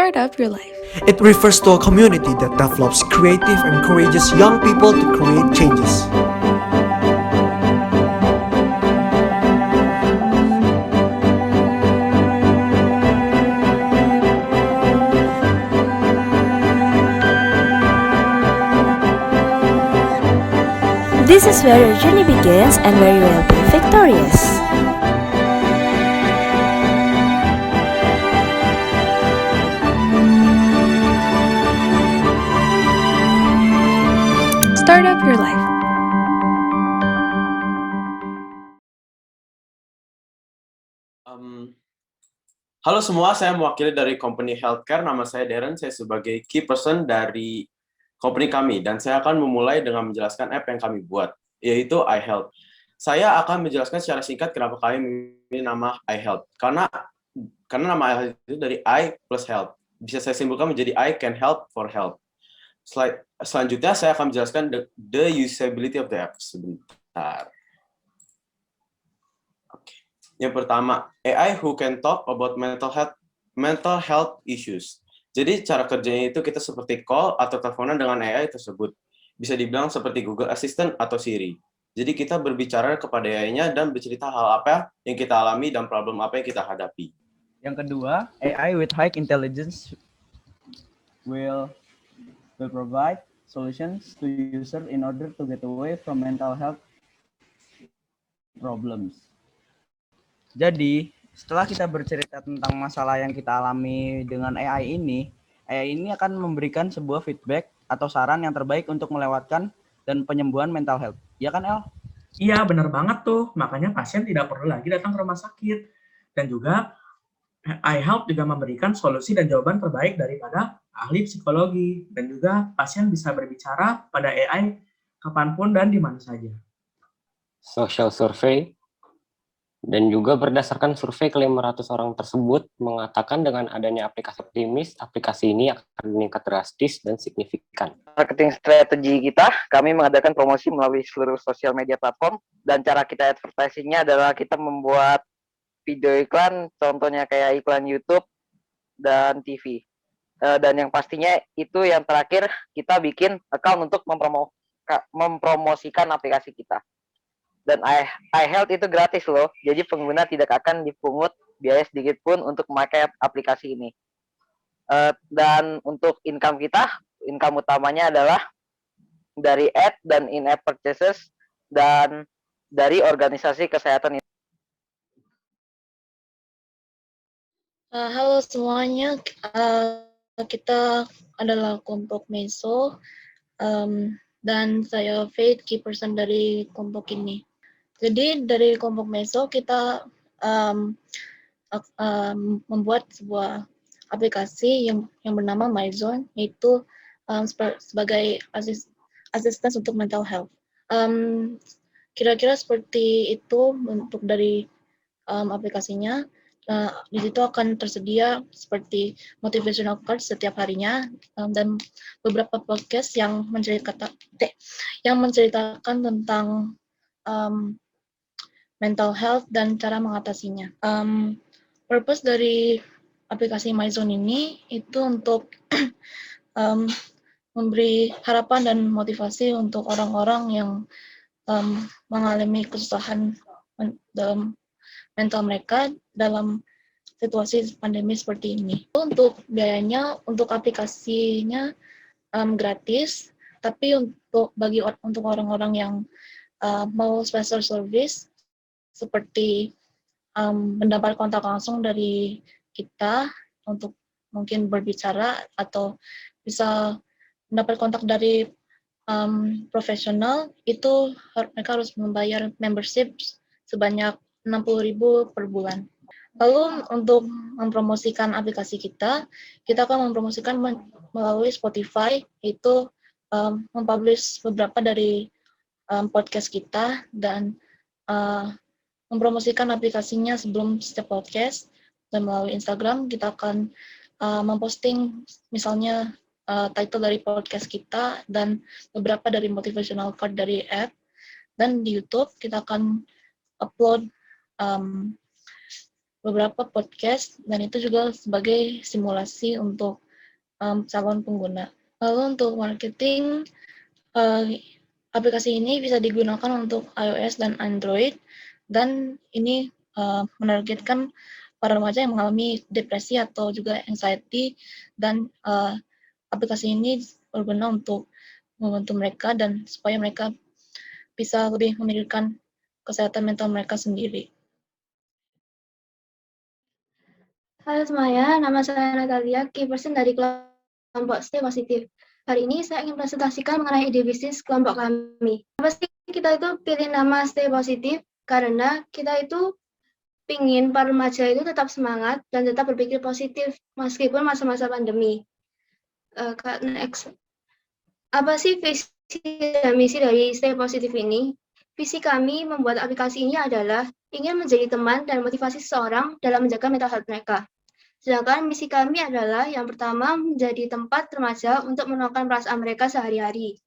Start up your life. It refers to a community that develops creative and courageous young people to create changes. This is where your journey begins and where you will be victorious. Start up your life. Halo semua, saya mewakili dari company healthcare. Nama saya Darren, saya sebagai key person dari company kami, dan saya akan memulai dengan menjelaskan app yang kami buat, yaitu iHealth. Saya akan menjelaskan secara singkat kenapa kami memilih nama iHealth. Karena nama iHealth itu dari I plus health. Bisa saya simpulkan menjadi I can help for health. Selanjutnya saya akan menjelaskan the usability of the app. Sebentar. Yang pertama, AI who can talk about mental health issues. Jadi cara kerjanya itu kita seperti call atau teleponan dengan AI tersebut. Bisa dibilang seperti Google Assistant atau Siri. Jadi kita berbicara kepada AI-nya dan bercerita hal apa yang kita alami dan problem apa yang kita hadapi. Yang kedua, AI with high intelligence will provide solutions to user in order to get away from mental health problems. Jadi, setelah kita bercerita tentang masalah yang kita alami dengan AI ini akan memberikan sebuah feedback atau saran yang terbaik untuk melewatkan dan penyembuhan mental health. Ya kan, El? Iya, benar banget tuh. Makanya pasien tidak perlu lagi datang ke rumah sakit. Dan juga iHealth juga memberikan solusi dan jawaban terbaik daripada ahli psikologi. Dan juga pasien bisa berbicara pada AI kapanpun dan di mana saja. Social survey. Dan juga berdasarkan survei ke 500 orang tersebut mengatakan dengan adanya aplikasi optimis, aplikasi ini akan meningkat drastis dan signifikan. Marketing strategi kita, kami mengadakan promosi melalui seluruh sosial media platform, dan cara kita advertising-nya adalah kita membuat video iklan, contohnya kayak iklan YouTube dan TV. Dan yang pastinya itu yang terakhir, kita bikin account untuk mempromosikan aplikasi kita. Dan iHealth itu gratis loh, jadi pengguna tidak akan dipungut biaya sedikit pun untuk memakai aplikasi ini. Dan untuk income kita, income utamanya adalah dari ad dan in-app purchases dan dari organisasi kesehatan. Halo semuanya, kita adalah kelompok Meso dan saya Faith, key person dari kelompok ini. Jadi dari kelompok Meso kita membuat sebuah aplikasi yang bernama MyZone, yaitu sebagai asisten untuk mental health. Kira-kira seperti itu untuk dari aplikasinya. Di situ akan tersedia seperti motivational cards setiap harinya dan beberapa podcast yang menceritakan tentang mental health dan cara mengatasinya. Purpose dari aplikasi MyZone ini itu untuk memberi harapan dan motivasi untuk orang-orang yang mengalami kesusahan dalam mental mereka dalam situasi pandemi seperti ini. Untuk biayanya, untuk aplikasinya gratis, tapi untuk orang-orang yang mau special service seperti mendapat kontak langsung dari kita untuk mungkin berbicara atau bisa mendapat kontak dari profesional, itu mereka harus membayar membership sebanyak 60.000 per bulan. Lalu untuk mempromosikan aplikasi kita akan mempromosikan melalui Spotify, yaitu mempublish beberapa dari podcast kita dan mempromosikan aplikasinya sebelum setiap podcast. Dan melalui Instagram kita akan memposting misalnya title dari podcast kita dan beberapa dari motivational card dari app. Dan di YouTube kita akan upload beberapa podcast, dan itu juga sebagai simulasi untuk calon pengguna. Lalu untuk marketing, aplikasi ini bisa digunakan untuk iOS dan Android, dan ini menargetkan para remaja yang mengalami depresi atau juga anxiety, dan aplikasi ini berguna untuk membantu mereka dan supaya mereka bisa lebih memikirkan kesehatan mental mereka sendiri. Halo semuanya, nama saya Natalia, key person dari kelompok Stay Positif. Hari ini saya ingin presentasikan mengenai ide bisnis kelompok kami. Apa sih kita itu pilih nama Stay Positif? Karena kita itu pingin para remaja itu tetap semangat dan tetap berpikir positif meskipun masa-masa pandemi. Apa sih visi dan misi dari Stay Positif ini? Visi kami membuat aplikasi ini adalah ingin menjadi teman dan motivasi seseorang dalam menjaga mental health mereka. Sedangkan misi kami adalah yang pertama menjadi tempat remaja untuk meluapkan perasaan mereka sehari-hari.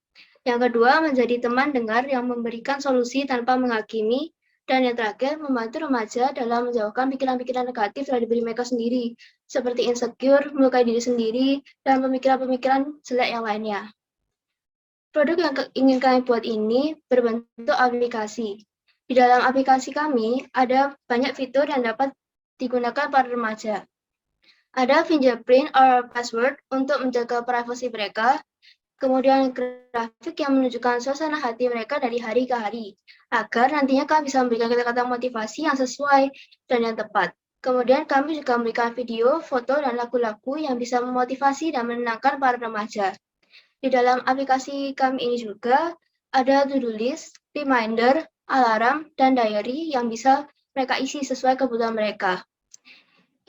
Yang kedua menjadi teman dengar yang memberikan solusi tanpa menghakimi. Dan yang terakhir membantu remaja dalam menjauhkan pikiran-pikiran negatif dari diri mereka sendiri, seperti insecure, melukai diri sendiri, dan pemikiran-pemikiran jelek yang lainnya. Produk yang ingin kami buat ini berbentuk aplikasi. Di dalam aplikasi kami ada banyak fitur yang dapat digunakan para remaja. Ada fingerprint or password untuk menjaga privasi mereka, kemudian grafik yang menunjukkan suasana hati mereka dari hari ke hari, agar nantinya kami bisa memberikan kata-kata motivasi yang sesuai dan yang tepat. Kemudian kami juga memberikan video, foto, dan lagu-lagu yang bisa memotivasi dan menenangkan para remaja. Di dalam aplikasi kami ini juga ada to-do list, reminder, alarm, dan diary yang bisa mereka isi sesuai kebutuhan mereka.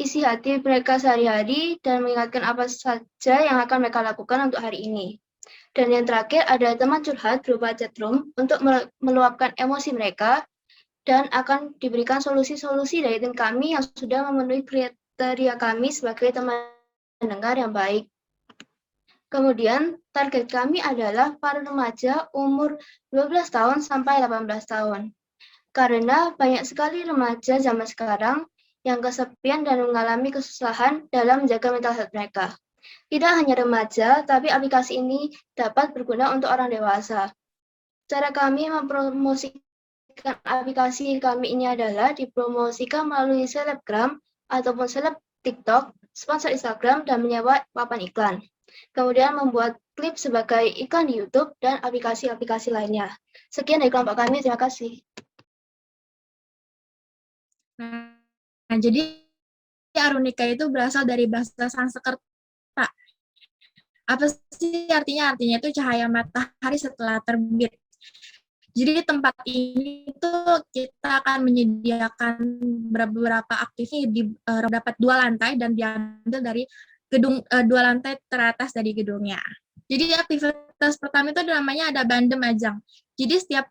Isi hati mereka sehari-hari dan mengingatkan apa saja yang akan mereka lakukan untuk hari ini. Dan yang terakhir ada teman curhat berupa chat room untuk meluapkan emosi mereka dan akan diberikan solusi-solusi dari tim kami yang sudah memenuhi kriteria kami sebagai teman pendengar yang baik. Kemudian target kami adalah para remaja umur 12 tahun sampai 18 tahun. Karena banyak sekali remaja zaman sekarang yang kesepian dan mengalami kesusahan dalam menjaga mental health mereka. Tidak hanya remaja, tapi aplikasi ini dapat berguna untuk orang dewasa. Cara kami mempromosikan aplikasi kami ini adalah dipromosikan melalui selebgram ataupun seleb TikTok, sponsor Instagram, dan menyewa papan iklan. Kemudian membuat klip sebagai iklan di YouTube dan aplikasi-aplikasi lainnya. Sekian dari kelompok kami, terima kasih. Nah, jadi Arunika itu berasal dari bahasa Sanskerta. Apa sih artinya? Artinya itu cahaya matahari setelah terbit. Jadi tempat ini tuh kita akan menyediakan beberapa aktivitas di dapat 2 lantai dan diambil dari gedung 2 lantai teratas dari gedungnya. Jadi aktivitas pertama itu namanya ada bandem ajang. Jadi setiap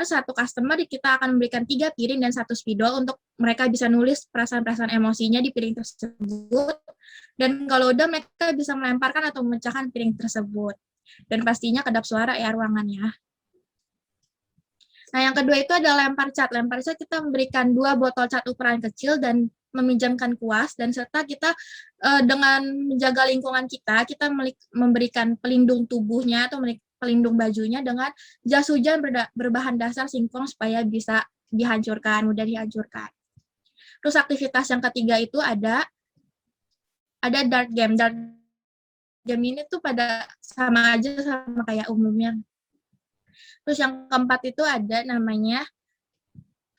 satu customer kita akan memberikan 3 piring dan 1 spidol untuk mereka bisa nulis perasaan-perasaan emosinya di piring tersebut. Dan kalau udah mereka bisa melemparkan atau memecahkan piring tersebut. Dan pastinya kedap suara ya ruangannya. Nah yang kedua itu ada lempar cat. Lempar cat kita memberikan 2 botol cat ukuran kecil dan meminjamkan kuas, dan serta kita dengan menjaga lingkungan kita memberikan pelindung tubuhnya atau pelindung bajunya dengan jas hujan berbahan dasar singkong supaya bisa mudah dihancurkan. Terus aktivitas yang ketiga itu ada dart game. Dart game ini tuh pada sama aja sama kayak umumnya. Terus yang keempat itu ada namanya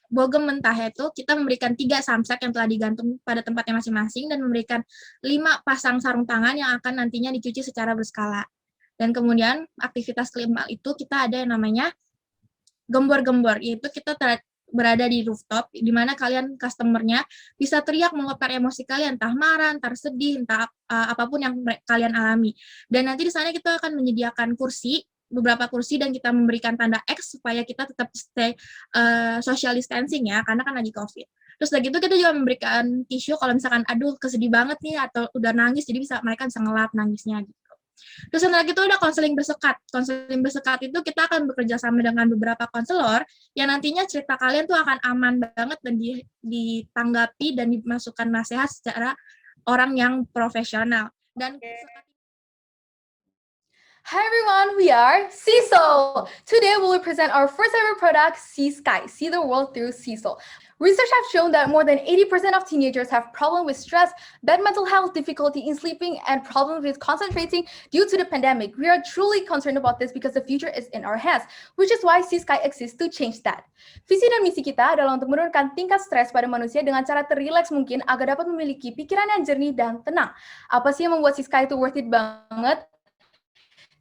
bogem mentah, itu kita memberikan 3 samsak yang telah digantung pada tempatnya masing-masing dan memberikan 5 pasang sarung tangan yang akan nantinya dicuci secara berskala. Dan kemudian aktivitas kelima itu kita ada yang namanya gembor-gembor, yaitu kita berada di rooftop di mana kalian customernya bisa teriak meluapkan emosi kalian, entah marah, entah sedih, entah apapun yang kalian alami. Dan nanti di sana kita akan menyediakan beberapa kursi dan kita memberikan tanda X supaya kita tetap stay social distancing ya, karena kan lagi COVID. Terus lagi itu kita juga memberikan tisu kalau misalkan aduh kesedih banget nih atau udah nangis, jadi mereka bisa ngelap nangisnya gitu. Terus yang lagi itu ada konseling bersekat. Konseling bersekat itu kita akan bekerja sama dengan beberapa konselor yang nantinya cerita kalian tuh akan aman banget dan ditanggapi dan dimasukkan nasihat secara orang yang profesional. Dan Hi everyone, we are Cecil. Today we will present our first ever product, Sea Sky, See the World Through Cecil. Research has shown that more than 80% of teenagers have problems with stress, bad mental health, difficulty in sleeping, and problems with concentrating due to the pandemic. We are truly concerned about this because the future is in our hands, which is why Sea Sky exists to change that. Visi dan misi kita adalah untuk menurunkan tingkat stres pada manusia dengan cara terrileks mungkin agar dapat memiliki pikiran yang jernih dan tenang. Apa sih yang membuat Sea Sky itu worth it banget?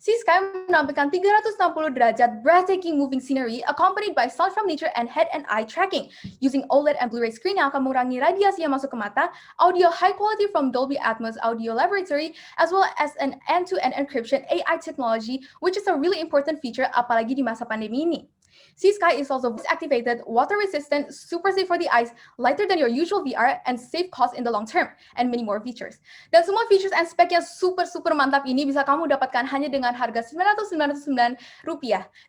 Sea Sky menampilkan 360 derajat breathtaking moving scenery accompanied by sound from nature and head and eye tracking. Using OLED and Blu-ray screen yang akan mengurangi radiasi yang masuk ke mata, audio high quality from Dolby Atmos Audio Laboratory, as well as an end-to-end encryption AI technology, which is a really important feature apalagi di masa pandemi ini. Sea Sky is also voice-activated, water-resistant, super safe for the eyes, lighter than your usual VR, and save cost in the long term, and many more features. Dan semua features and spec yang super mantap ini bisa kamu dapatkan hanya dengan harga Rp999.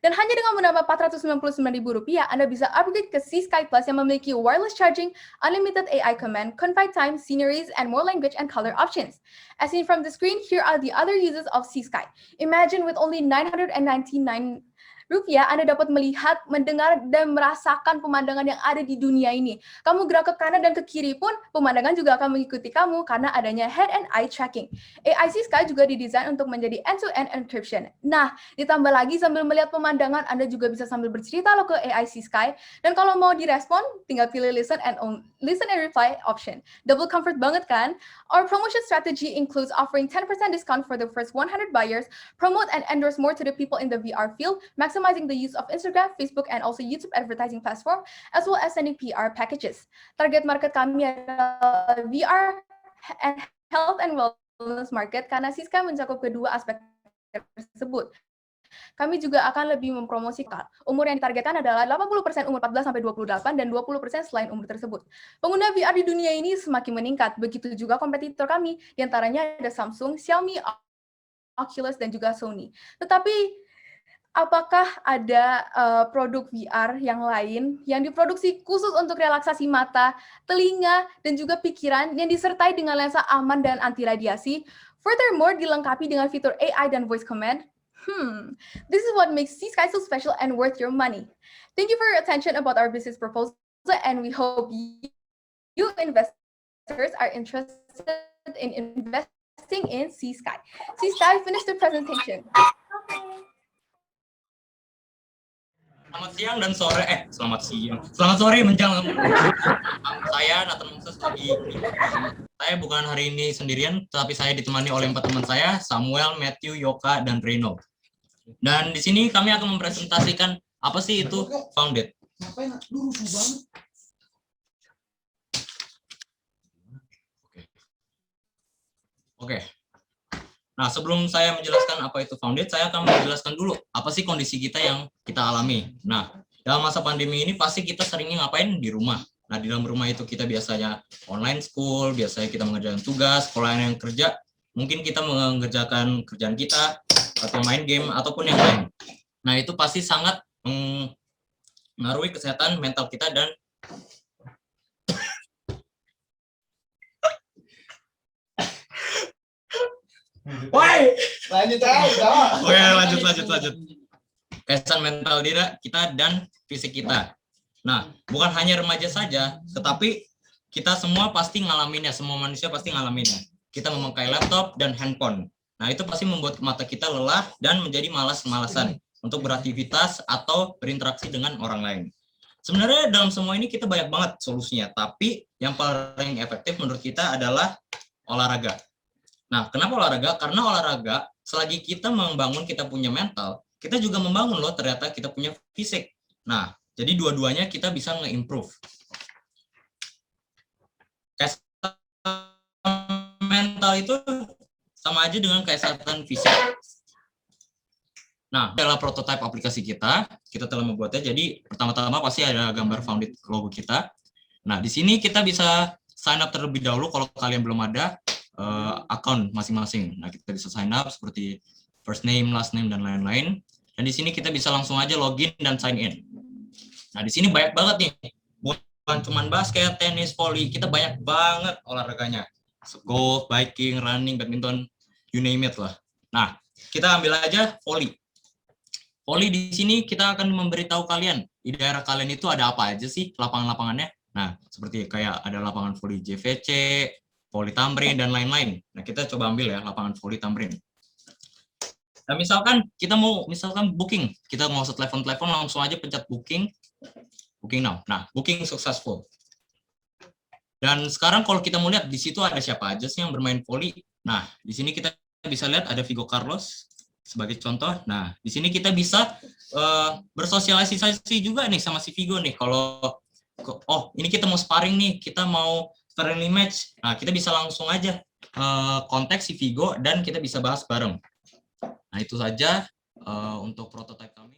Dan hanya dengan menambah Rp499.000, Anda bisa upgrade ke Sea Sky Plus yang memiliki wireless charging, unlimited AI command, confide time, sceneries, and more language and color options. As seen from the screen, here are the other uses of Sea Sky. Imagine with only Rp999, Anda dapat melihat, mendengar, dan merasakan pemandangan yang ada di dunia ini. Kamu gerak ke kanan dan ke kiri pun, pemandangan juga akan mengikuti kamu karena adanya head and eye tracking. AI Sea Sky juga didesain untuk menjadi end-to-end encryption. Nah, ditambah lagi sambil melihat pemandangan, Anda juga bisa sambil bercerita loh ke AI Sea Sky. Dan kalau mau direspon, tinggal pilih listen and reply option. Double comfort banget kan? Our promotion strategy includes offering 10% discount for the first 100 buyers, promote and endorse more to the people in the VR field, maximizing the use of Instagram, Facebook, and also YouTube advertising platform, as well as sending PR packages. Target market kami adalah VR and health and wellness market karena Sea Sky mencakup kedua aspek tersebut. Kami juga akan lebih mempromosikan. Umur yang ditargetkan adalah 80% umur 14-28 dan 20% selain umur tersebut. Pengguna VR di dunia ini semakin meningkat, begitu juga kompetitor kami, diantaranya ada Samsung, Xiaomi, Oculus, dan juga Sony. Tetapi apakah ada produk VR yang lain yang diproduksi khusus untuk relaksasi mata, telinga, dan juga pikiran yang disertai dengan lensa aman dan anti radiasi? Furthermore, dilengkapi dengan fitur AI dan voice command. This is what makes Sea Sky so special and worth your money. Thank you for your attention about our business proposal, and we hope you investors are interested in investing in Sea Sky. Sea Sky, finish the presentation. Selamat siang dan sore, selamat sore menjelang. Saya Nathan Moses lagi. Saya bukan hari ini sendirian, tapi saya ditemani oleh 4 teman saya, Samuel, Matthew, Yoka, dan Reno. Dan di sini kami akan mempresentasikan apa sih itu Founded. Oke. Nah, sebelum saya menjelaskan apa itu Founded, saya akan menjelaskan dulu apa sih kondisi kita yang kita alami. Nah, dalam masa pandemi ini pasti kita seringnya ngapain di rumah. Nah, di dalam rumah itu kita biasanya online school, biasanya kita mengerjakan tugas, sekolah yang kerja, mungkin kita mengerjakan kerjaan kita, atau main game, ataupun yang lain. Nah, itu pasti sangat mengaruhi kesehatan mental kita dan lanjut. Kesehatan mental kita dan fisik kita. Nah, bukan hanya remaja saja, tetapi kita semua pasti ngalaminnya, semua manusia pasti ngalaminnya. Kita memakai laptop dan handphone. Nah, itu pasti membuat mata kita lelah dan menjadi malas-malasan untuk beraktivitas atau berinteraksi dengan orang lain. Sebenarnya dalam semua ini kita banyak banget solusinya, tapi yang paling efektif menurut kita adalah olahraga. Nah, kenapa olahraga? Karena olahraga, selagi kita membangun kita punya mental, kita juga membangun loh ternyata kita punya fisik. Nah, jadi dua-duanya kita bisa nge-improve. Kesehatan mental itu sama aja dengan kesehatan fisik. Nah, adalah prototipe aplikasi kita telah membuatnya. Jadi pertama-tama pasti ada gambar Founded logo kita. Nah, di sini kita bisa sign up terlebih dahulu kalau kalian belum ada. account masing-masing. Nah, kita bisa sign up seperti first name, last name, dan lain-lain. Dan di sini kita bisa langsung aja login dan sign in. Nah, di sini banyak banget nih. Bukan cuma basket, tenis, volley, kita banyak banget olahraganya. Golf, biking, running, badminton, you name it lah. Nah, kita ambil aja volley. Volley di sini kita akan memberitahu kalian di daerah kalian itu ada apa aja sih lapangan-lapangannya. Nah, seperti kayak ada lapangan volley JVC, volley Tamrin, dan lain-lain. Nah, kita coba ambil ya lapangan volley Tamrin. Nah, misalkan kita mau booking, kita mau telepon langsung aja pencet booking now. Nah, booking successful. Dan sekarang kalau kita mau lihat di situ ada siapa aja sih yang bermain volley. Nah, di sini kita bisa lihat ada Vigo Carlos sebagai contoh. Nah, di sini kita bisa bersosialisasi juga nih sama si Vigo nih. Kalau ini kita mau sparring nih, kita mau friendly match. Nah, kita bisa langsung aja kontak si Vigo dan kita bisa bahas bareng. Nah, itu saja untuk prototipe kami.